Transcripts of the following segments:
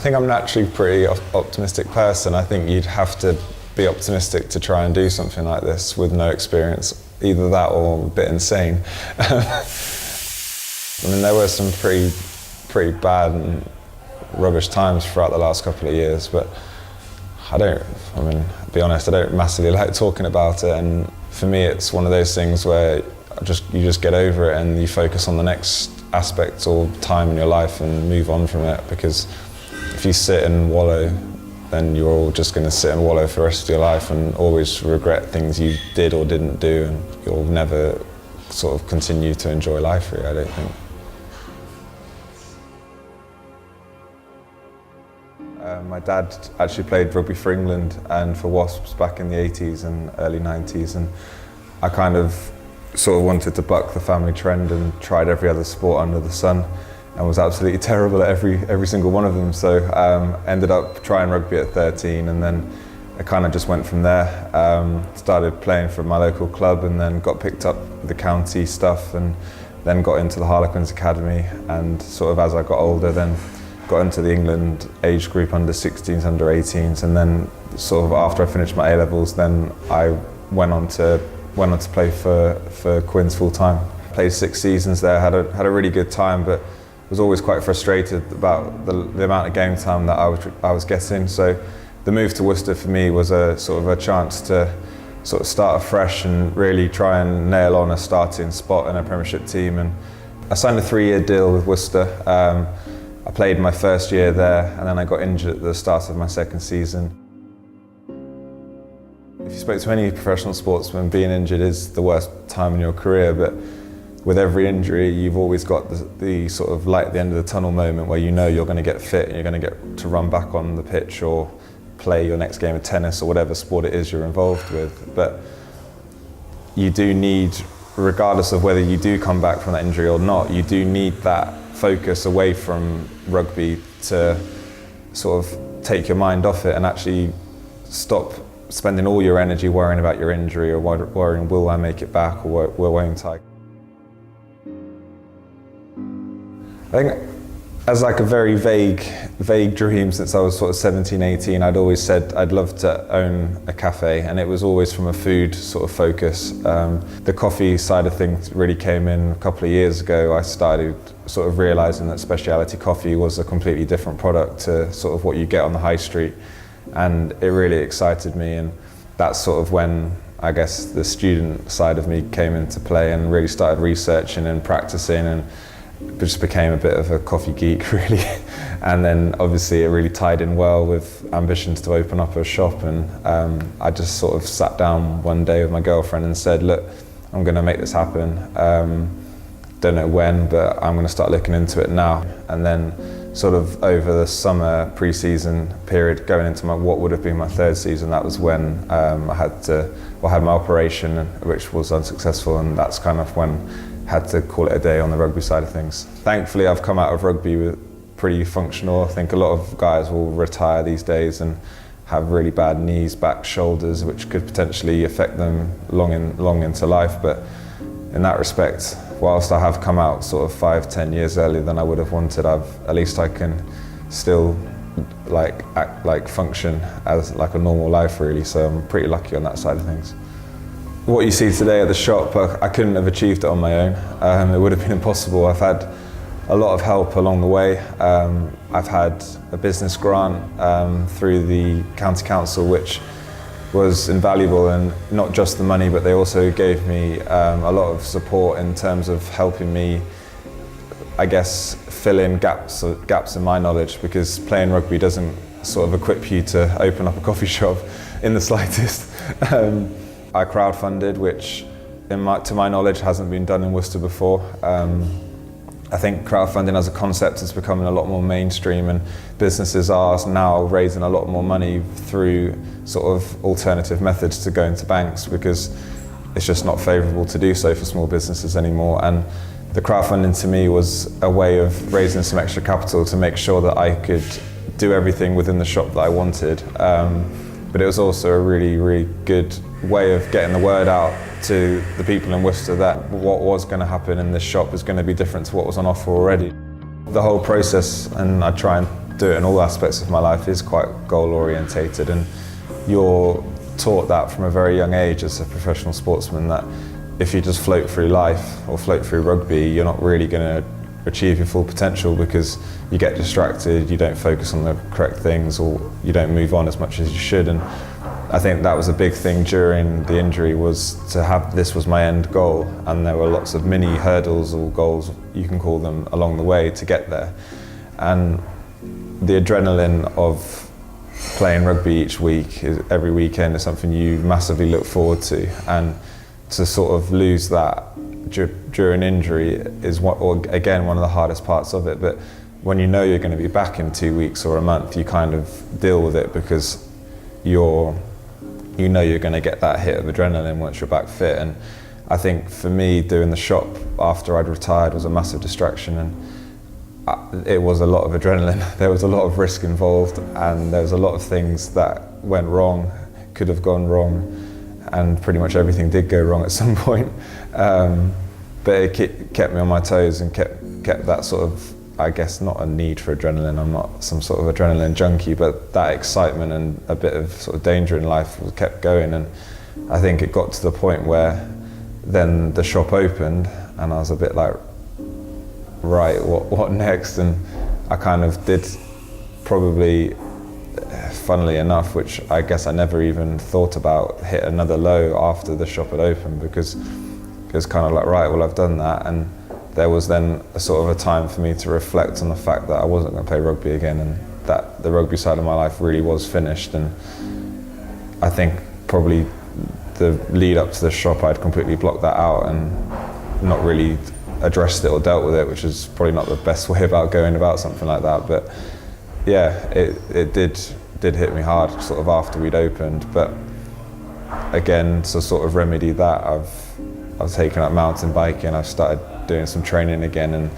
I think I'm naturally a pretty optimistic person. I think you'd have to be optimistic to try and do something like this with no experience. Either that or a bit insane. I mean, there were some pretty bad and rubbish times throughout the last couple of years, but to be honest, I don't massively like talking about it, and for me it's one of those things where you just get over it and you focus on the next aspect or time in your life and move on from it, because if you sit and wallow, then you're all just going to sit and wallow for the rest of your life and always regret things you did or didn't do, and you'll never sort of continue to enjoy life, really, I don't think. My dad actually played rugby for England and for Wasps back in the 80s and early 90s, and I kind of sort of wanted to buck the family trend and tried every other sport under the sun and was absolutely terrible at every single one of them. So ended up trying rugby at 13, and then I kind of just went from there. Started playing for my local club and then got picked up with the county stuff, and then got into the Harlequins Academy, and sort of as I got older then got into the England age group, under 16s, under 18s, and then sort of after I finished my A-levels, then I went on to play for Quins full time. Played 6 seasons there, had a really good time, but was always quite frustrated about the amount of game time that I was getting. So the move to Worcester for me was a sort of a chance to sort of start afresh and really try and nail on a starting spot in a Premiership team. And I signed a 3-year deal with Worcester. I played my first year there, and then I got injured at the start of my second season. If you spoke to any professional sportsman, being injured is the worst time in your career, but with every injury you've always got the sort of light at the end of the tunnel moment where you know you're going to get fit and you're going to get to run back on the pitch or play your next game of tennis or whatever sport it is you're involved with. But you do need, regardless of whether you do come back from that injury or not, you do need that focus away from rugby to sort of take your mind off it and actually stop spending all your energy worrying about your injury or worrying, will I make it back, or won't I? I think as like a very vague dream since I was sort of 17, 18, I'd always said I'd love to own a cafe, and it was always from a food sort of focus. The coffee side of things really came in a couple of years ago. I started sort of realising that speciality coffee was a completely different product to sort of what you get on the high street, and it really excited me, and that's sort of when I guess the student side of me came into play and really started researching and practicing, and just became a bit of a coffee geek, really. And then obviously it really tied in well with ambitions to open up a shop, and I just sort of sat down one day with my girlfriend and said, look, I'm going to make this happen. Don't know when, but I'm going to start looking into it now. And then sort of over the summer pre-season period going into what would have been my 3rd season, that was when I had my operation, which was unsuccessful, and that's kind of when had to call it a day on the rugby side of things. Thankfully, I've come out of rugby with pretty functional. I think a lot of guys will retire these days and have really bad knees, back, shoulders, which could potentially affect them long into life. But in that respect, whilst I have come out sort of 5-10 years earlier than I would have wanted, at least I can still function as like a normal life, really. So I'm pretty lucky on that side of things. What you see today at the shop, I couldn't have achieved it on my own. It would have been impossible. I've had a lot of help along the way. I've had a business grant through the county council, which was invaluable, and not just the money, but they also gave me a lot of support in terms of helping me, I guess, fill in gaps in my knowledge, because playing rugby doesn't sort of equip you to open up a coffee shop in the slightest. I crowdfunded, which to my knowledge hasn't been done in Worcester before. I think crowdfunding as a concept is becoming a lot more mainstream, and businesses are now raising a lot more money through sort of alternative methods to going to banks, because it's just not favourable to do so for small businesses anymore. And the crowdfunding to me was a way of raising some extra capital to make sure that I could do everything within the shop that I wanted. But it was also a really, really good way of getting the word out to the people in Worcester that what was going to happen in this shop is going to be different to what was on offer already. The whole process, and I try and do it in all aspects of my life is quite goal orientated, and you're taught that from a very young age as a professional sportsman, that if you just float through life or float through rugby, you're not really going to achieve your full potential because you get distracted, you don't focus on the correct things, or you don't move on as much as you should. And I think that was a big thing during the injury, was to have this was my end goal, and there were lots of mini hurdles or goals, you can call them, along the way to get there. And the adrenaline of playing rugby each week, every weekend, is something you massively look forward to, and to sort of lose that during injury is again one of the hardest parts of it. But when you know you're going to be back in 2 weeks or a month, you kind of deal with it because you know you're going to get that hit of adrenaline once you're back fit. And I think for me, doing the shop after I'd retired was a massive distraction, and it was a lot of adrenaline. There was a lot of risk involved, and there was a lot of things that went wrong, could have gone wrong, and pretty much everything did go wrong at some point. But it kept me on my toes and kept that sort of, I guess, not a need for adrenaline, I'm not some sort of adrenaline junkie, but that excitement and a bit of sort of danger in life kept going. And I think it got to the point where then the shop opened, and I was a bit like, right, what next? And I kind of did, probably, funnily enough, which I guess I never even thought about, hit another low after the shop had opened, because it was kind of like, right, well, I've done that. And there was then a sort of a time for me to reflect on the fact that I wasn't going to play rugby again, and that the rugby side of my life really was finished. And I think probably the lead up to the shop, I'd completely blocked that out and not really addressed it or dealt with it, which is probably not the best way about going about something like that. But yeah, it did hit me hard sort of after we'd opened. But again, to sort of remedy that, I've taken up mountain biking, I've started doing some training again, and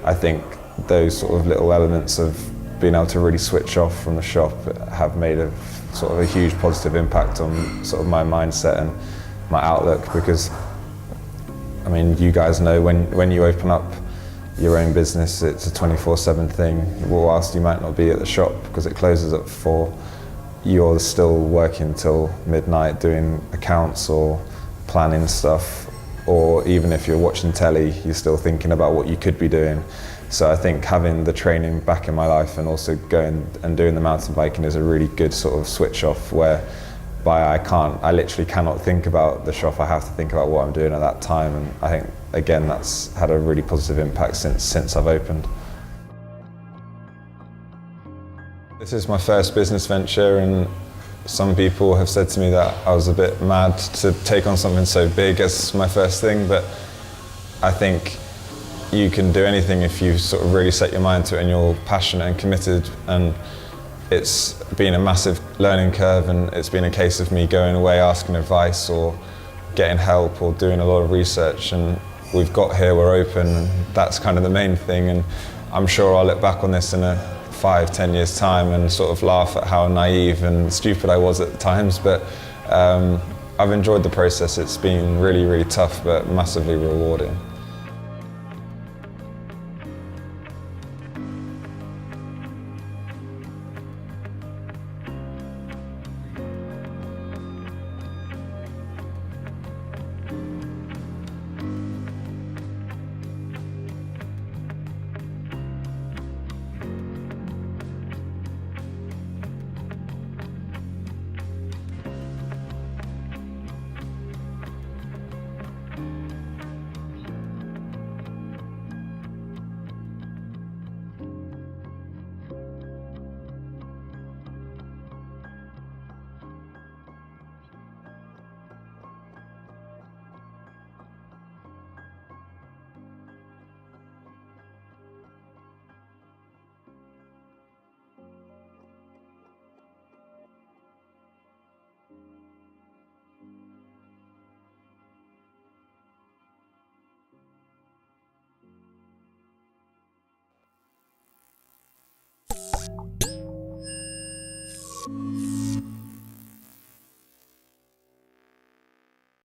I think those sort of little elements of being able to really switch off from the shop have made a sort of a huge positive impact on sort of my mindset and my outlook. Because I mean, you guys know when you open up your own business, it's a 24/7 thing. Whilst you might not be at the shop because it closes at 4, you're still working till midnight doing accounts or planning stuff, or even if you're watching telly, you're still thinking about what you could be doing. So I think having the training back in my life and also going and doing the mountain biking is a really good sort of switch off, whereby I literally cannot think about the shop. I have to think about what I'm doing at that time, and I think again that's had a really positive impact since I've opened. This is my first business venture, and some people have said to me that I was a bit mad to take on something so big as my first thing, but I think you can do anything if you sort of really set your mind to it and you're passionate and committed. And it's been a massive learning curve, and it's been a case of me going away asking advice or getting help or doing a lot of research, and we've got here, we're open, and that's kind of the main thing. And I'm sure I'll look back on this in a 5-10 years time and sort of laugh at how naive and stupid I was at times, but I've enjoyed the process. It's been really, really tough but massively rewarding.